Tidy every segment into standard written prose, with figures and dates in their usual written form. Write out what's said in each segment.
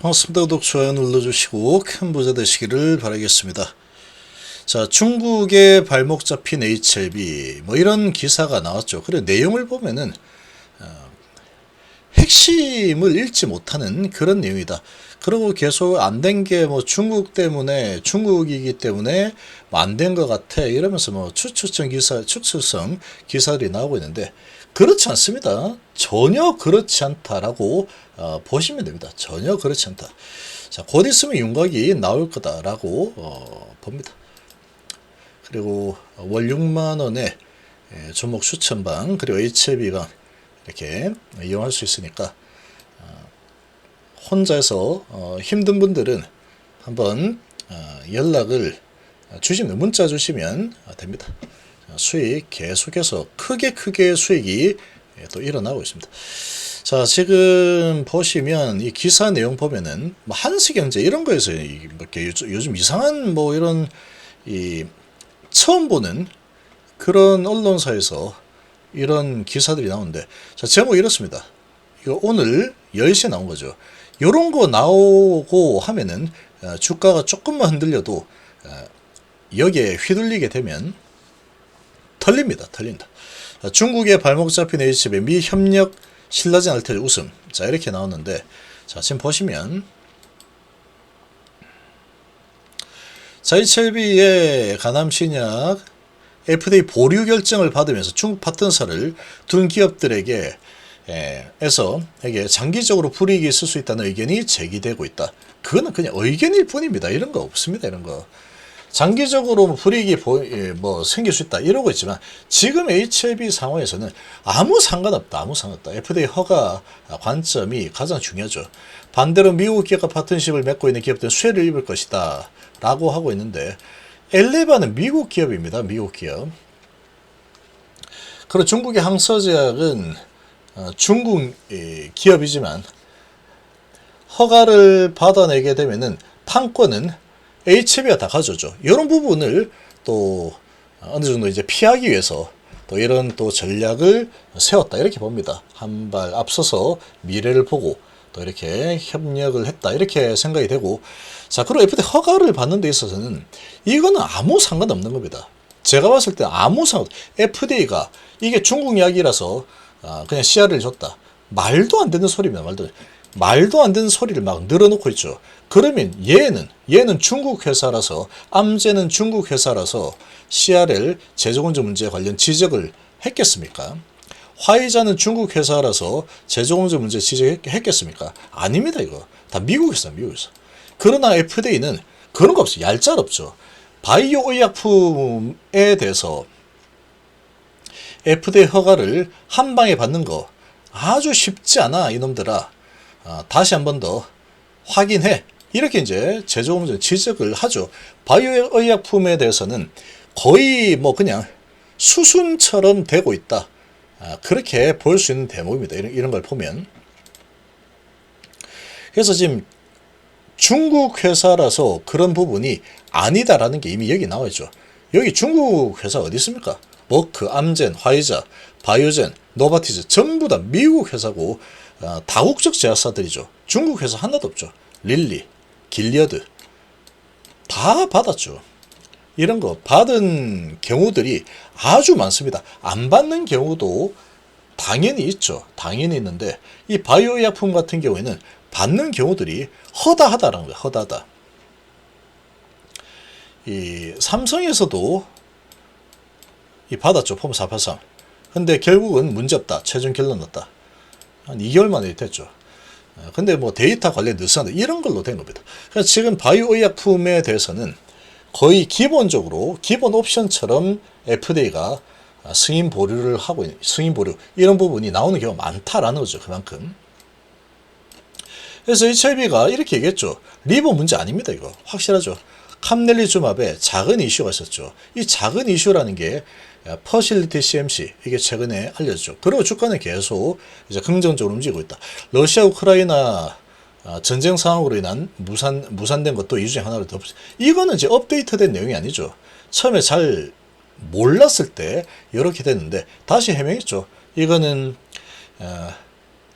반갑습니다. 구독, 좋아요 눌러주시고 큰 부자 되시기를 바라겠습니다. 자, 중국의 발목 잡힌 HLB 뭐 이런 기사가 나왔죠. 그래 내용을 보면은 핵심을 읽지 못하는 그런 내용이다. 그리고 계속 안 된 게 뭐 중국 때문에 중국이기 때문에 뭐 안 된 것 같아 이러면서 뭐 추측성 기사들이 나오고 있는데 그렇지 않습니다. 전혀 그렇지 않다라고 보시면 됩니다. 전혀 그렇지 않다. 자, 곧 있으면 윤곽이 나올 거다라고 봅니다. 그리고 월 6만 원에 종목 추천방 그리고 HLB방 이렇게 이용할 수 있으니까 혼자서 힘든 분들은 한번 연락을 주시면 문자 주시면 됩니다. 수익 계속해서 크게 수익이 또 일어나고 있습니다. 자, 지금 보시면 이 기사 내용 보면은 뭐 한시경제 이런 거에서 이렇게 요즘 이상한 뭐 이런 이 처음 보는 그런 언론사에서 이런 기사들이 나오는데, 자, 제목 이렇습니다. 이거 오늘 10시에 나온 거죠. 요런 거 나오고 하면은 주가가 조금만 흔들려도 여기에 휘둘리게 되면 털린다. 중국의 발목 잡힌 HB 미 협력 신라젠 알텔 웃음. 자, 이렇게 나왔는데, 자, 지금 보시면 자, HLB의 가남 신약 FDA 보류 결정을 받으면서 중국 파트너사를 둔 기업들에게 에게 장기적으로 불이익이 있을 수 있다는 의견이 제기되고 있다. 그거는 그냥 의견일 뿐입니다. 이런 거 없습니다. 이런 거. 장기적으로 불이익이 뭐 생길 수 있다 이러고 있지만 지금 HLB 상황에서는 아무 상관없다. FDA 허가 관점이 가장 중요하죠. 반대로 미국 기업과 파트너십을 맺고 있는 기업들은 수혜를 입을 것이다 라고 하고 있는데, 엘레바는 미국 기업입니다. 미국 기업. 그리고 중국의 항서제약은 중국 기업이지만 허가를 받아내게 되면은 판권은 HB가 다 가져죠. 이런 부분을 또 어느 정도 이제 피하기 위해서 또 이런 또 전략을 세웠다 이렇게 봅니다. 한 발 앞서서 미래를 보고 또 이렇게 협력을 했다 이렇게 생각이 되고, 자, 그리고 FDA 허가를 받는 데 있어서는 이거는 아무 상관없는 겁니다. 제가 봤을 때 아무 상관, FDA가 이게 중국 이야기라서 그냥 CR을 줬다. 말도 안 되는 소리입니다. 말도 안 되는 소리를 막 늘어놓고 있죠. 그러면 얘는 중국 회사라서, 암제는 중국 회사라서 CRL 제조공정 문제 관련 지적을 했겠습니까? 화이자는 중국 회사라서 제조공정 문제 지적했겠습니까? 아닙니다. 이거 다 미국 회사. 그러나 FDA는 그런 거 없어요. 얄짤없죠. 바이오 의약품에 대해서 FDA 허가를 한 방에 받는 거 아주 쉽지 않아 이놈들아. 다시 한 번 더 확인해. 이렇게 이제 제조공정 지적을 하죠. 바이오 의약품에 대해서는 거의 뭐 그냥 수순처럼 되고 있다. 그렇게 볼 수 있는 대목입니다. 이런 걸 보면. 그래서 지금 중국 회사라서 그런 부분이 아니다라는 게 이미 여기 나와 있죠. 여기 중국 회사 어디 있습니까? 머크, 암젠, 화이자, 바이오젠, 노바티스 전부 다 미국 회사고 다국적 제약사들이죠. 중국 회사 하나도 없죠. 릴리, 길리어드 다 받았죠. 이런 거 받은 경우들이 아주 많습니다. 안 받는 경우도 당연히 있죠. 당연히 있는데 이 바이오 약품 같은 경우에는 받는 경우들이 허다하다라는 거예요. 허다하다. 이 삼성에서도 이 받았죠. 폼 483. 근데 결국은 문제없다. 최종 결론 났다. 한 2개월 만에 됐죠. 근데 뭐 데이터 관련 늦었는데 이런 걸로 된 겁니다. 그래서 지금 바이오 의약품에 대해서는 거의 기본적으로 기본 옵션처럼 FDA가 승인 보류를 하고 있는, 승인 보류 이런 부분이 나오는 경우가 많다라는 거죠. 그만큼. 그래서 HLB가 이렇게 얘기했죠. 리버 문제 아닙니다. 이거 확실하죠. 캄넬리주맙에 작은 이슈가 있었죠. 이 작은 이슈라는 게 퍼실리티 CMC 이게 최근에 알려졌죠. 그리고 주가는 계속 이제 긍정적으로 움직이고 있다. 러시아 우크라이나 전쟁 상황으로 인한 무산된 것도 이 중에 하나로 더. 이거는 이제 업데이트된 내용이 아니죠. 처음에 잘 몰랐을 때 이렇게 됐는데 다시 해명했죠. 이거는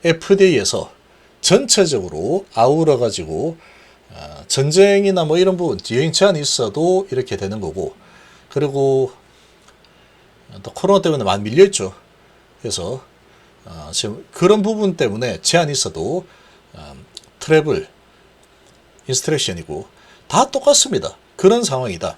FDA에서 전체적으로 아우러 가지고 전쟁이나 뭐 이런 부분 여행 제한이 있어도 이렇게 되는 거고, 그리고 또 코로나 때문에 많이 밀려있죠. 그래서 지금 그런 부분 때문에 제한이 있어도 트래블 인스트럭션이고 다 똑같습니다. 그런 상황이다.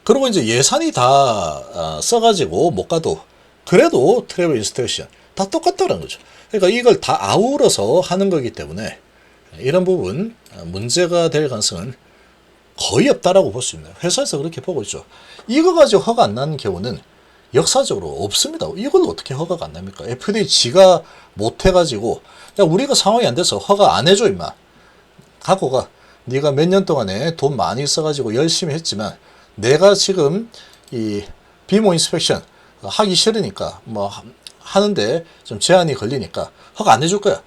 그리고 이제 예산이 다 써가지고 못 가도 그래도 트래블 인스트럭션 다 똑같다는 거죠. 그러니까 이걸 다 아우러서 하는 거기 때문에 이런 부분 문제가 될 가능성은 거의 없다라고 볼 수 있습니다. 회사에서 그렇게 보고 있죠. 이거 가지고 허가 안 나는 경우는 역사적으로 없습니다. 이걸 어떻게 허가가 안 납니까? FDA 지가 못 해가지고, 야, 우리가 상황이 안 돼서 허가 안 해줘, 임마. 갖고 가. 네가 몇 년 동안에 돈 많이 써가지고 열심히 했지만, 내가 지금 이 비모 인스펙션 하기 싫으니까, 뭐, 하는데 좀 제한이 걸리니까 허가 안 해줄 거야.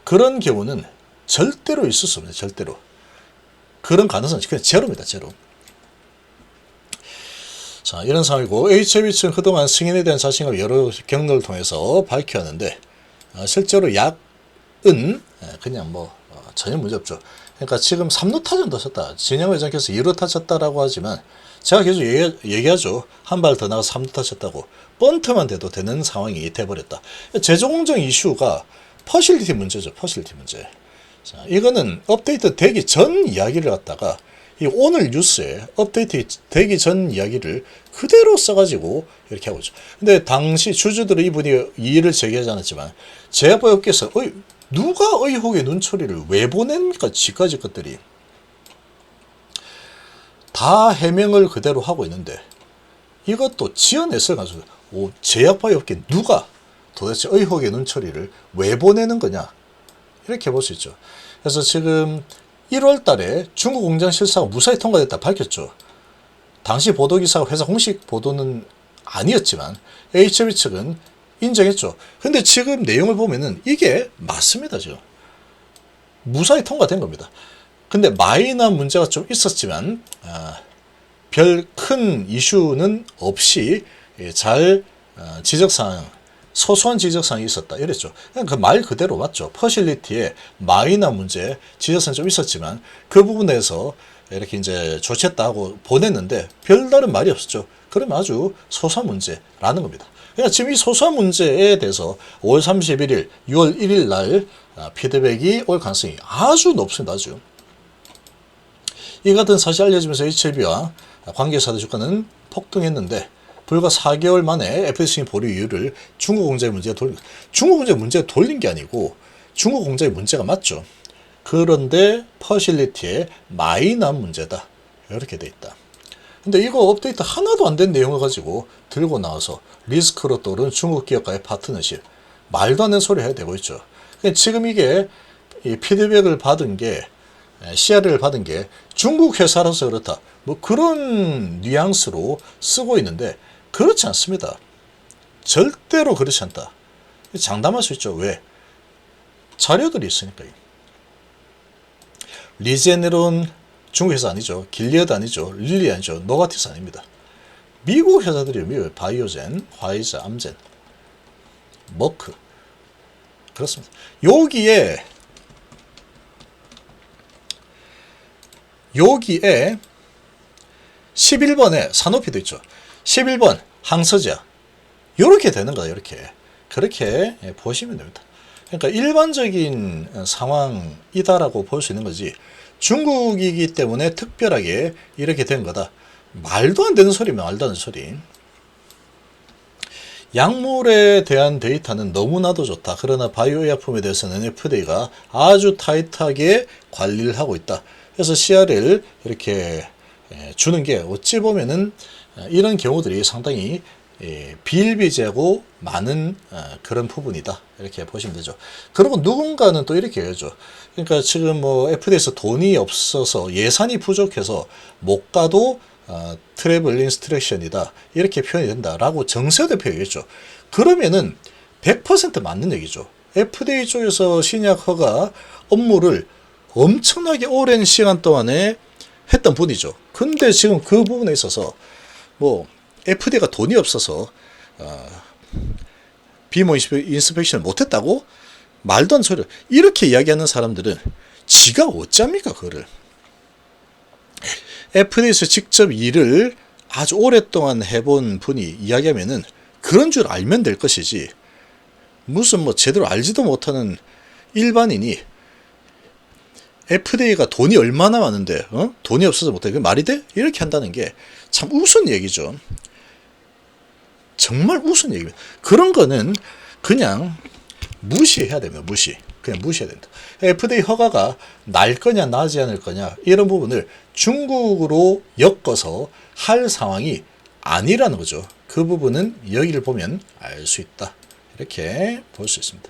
그런 경우는 절대로 있을 수 없습니다. 절대로. 그런 가능성은 그냥 제로입니다. 제로. 자, 이런 상황이고, HIV 측은 그동안 승인에 대한 자신감을 여러 경로를 통해서 밝혀왔는데, 실제로 약은 그냥 뭐 전혀 문제 없죠. 그러니까 지금 3루 타전도 쳤다. 진영 회장께서 2루 타쳤다라고 하지만 제가 계속 얘기하죠. 한 발 더 나가서 3루 타쳤다고. 번트만 돼도 되는 상황이 돼버렸다. 재정공정 이슈가 퍼실리티 문제죠. 퍼실리티 문제. 자, 이거는 업데이트 되기 전 이야기를 갖다가 이 오늘 뉴스에 업데이트 되기 전 이야기를 그대로 써가지고 이렇게 하고 있죠. 근데 당시 주주들은 이분이 이의를 제기하지 않았지만 제약보험업계에서 누가 의혹의 눈초리를 왜 보냅니까? 지까지 것들이 다 해명을 그대로 하고 있는데 이것도 지어냈을 가지고 제약바이오업계 누가 도대체 의혹의 눈초리를 왜 보내는 거냐 이렇게 볼 수 있죠. 그래서 지금 1월 달에 중국 공장 실사가 무사히 통과됐다 밝혔죠. 당시 보도기사가 회사 공식 보도는 아니었지만 HB 측은 인정했죠. 근데 지금 내용을 보면은 이게 맞습니다. 지금 무사히 통과된 겁니다. 근데 마이너한 문제가 좀 있었지만 별 큰 이슈는 없이 잘 지적사항 소소한 지적사항이 있었다 이랬죠. 그 말 그대로 맞죠. 퍼실리티에 마이너 문제 지적사항이 좀 있었지만 그 부분에서 이렇게 이제 조치했다 하고 보냈는데 별다른 말이 없었죠. 그러면 아주 소소한 문제라는 겁니다. 그러니까 지금 이 소소한 문제에 대해서 5월 31일, 6월 1일 날 피드백이 올 가능성이 아주 높습니다. 아주. 이 같은 사실이 알려지면서 HLB와 관계사들 주가는 폭등했는데 불과 4개월 만에 FDA 보류 이유를 중국 공장의 문제에 중국 공장의 문제에 돌린 게 아니고 중국 공장의 문제가 맞죠. 그런데 퍼실리티에 마이너한 문제다. 이렇게 돼 있다. 근데 이거 업데이트 하나도 안 된 내용을 가지고 들고 나와서 리스크로 떠오른 중국 기업과의 파트너십. 말도 안 되는 소리 해야 되고 있죠. 지금 이게 피드백을 받은 게 CR을 받은 게 중국 회사라서 그렇다. 뭐 그런 뉘앙스로 쓰고 있는데 그렇지 않습니다. 절대로 그렇지 않다. 장담할 수 있죠. 왜? 자료들이 있으니까요. 리제네론 중국 회사 아니죠. 길리어드 아니죠. 릴리 아니죠. 노바티스 아닙니다. 미국 회사들이요. 바이오젠, 화이자, 암젠, 머크. 그렇습니다. 여기에 11번에 사노피도 있죠. 11번 항서제약. 요렇게 되는 거다. 이렇게. 그렇게 보시면 됩니다. 그러니까 일반적인 상황이다라고 볼 수 있는 거지 중국이기 때문에 특별하게 이렇게 된 거다. 말도 안 되는 소리면 말도 안 되는 소리. 약물에 대한 데이터는 너무나도 좋다. 그러나 바이오의약품에 대해서는 FDA가 아주 타이트하게 관리를 하고 있다. 그래서 CR을 이렇게 주는 게 어찌 보면은 이런 경우들이 상당히 비일비재하고 많은 그런 부분이다. 이렇게 보시면 되죠. 그리고 누군가는 또 이렇게 해야죠. 그러니까 지금 뭐 FDA에서 돈이 없어서 예산이 부족해서 못 가도 트래블 인스트럭션이다. 이렇게 표현이 된다라고 정세호 대표 얘기했죠. 그러면은 100% 맞는 얘기죠. FDA 쪽에서 신약 허가 업무를 엄청나게 오랜 시간 동안에 했던 분이죠. 근데 지금 그 부분에 있어서 뭐 FDA가 돈이 없어서 비모 인스펙션을 못했다고 말도 안 소리. 이렇게 이야기하는 사람들은 지가 어쩝니까 그거를. FDA에서 직접 일을 아주 오랫동안 해본 분이 이야기하면은 그런 줄 알면 될 것이지, 무슨 뭐 제대로 알지도 못하는 일반인이 FDA가 돈이 얼마나 많은데 돈이 없어서 못해, 그게 말이 돼? 이렇게 한다는 게 참 우스운 얘기죠. 정말 우스운 얘기입니다. 그런 거는 그냥 무시해야 됩니다. 그냥 무시해야 된다. FDA 허가가 날 거냐 나지 않을 거냐 이런 부분을 중국으로 엮어서 할 상황이 아니라는 거죠. 그 부분은 여기를 보면 알 수 있다. 이렇게 볼 수 있습니다.